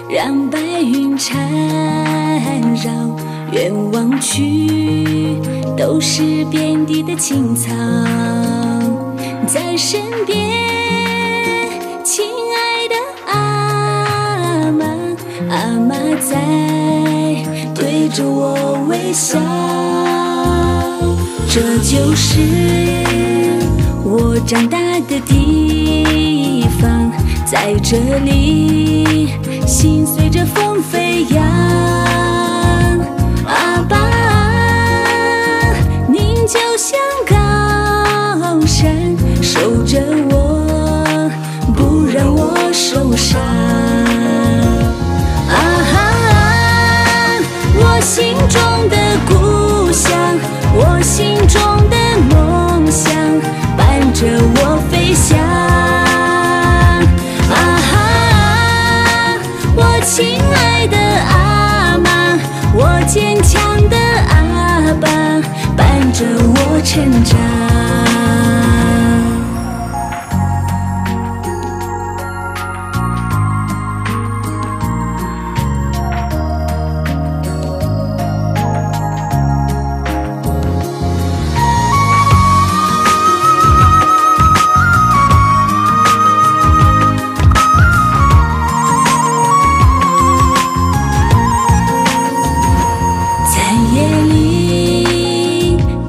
让白云缠绕，远望去，都是遍地的青草。在身边，亲爱的阿妈，阿妈在对着我微笑。这就是我长大的地方，在这里心随着风飞扬。阿爸，您就像高山，守着我，不让我受伤。啊哈，我心中的故乡，我心中的梦想，伴着我飞翔。亲爱的阿妈，我坚强的阿爸，伴着我成长。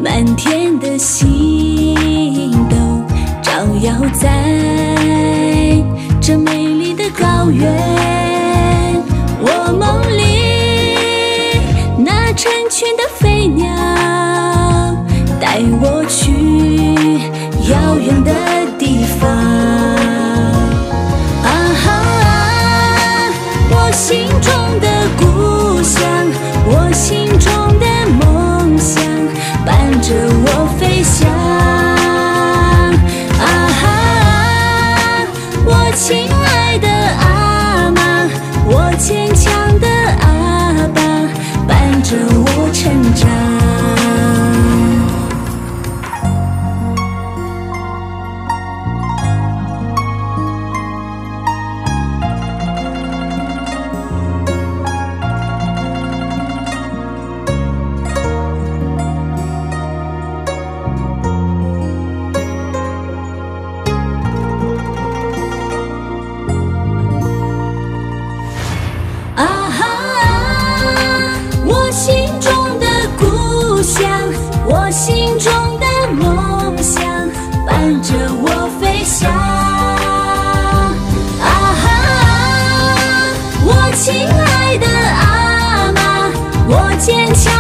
满天的星斗照耀在这美丽的高原，我梦里那成群的飞鸟带我去遥远的地方。啊哈，我心中的故乡，我心中的梦想，伴着我飞翔。啊哈，我亲爱的阿妈，我坚强的阿爸，伴着我成长。我心中的梦想，伴着我飞翔。啊哈，我亲爱的阿妈，我坚强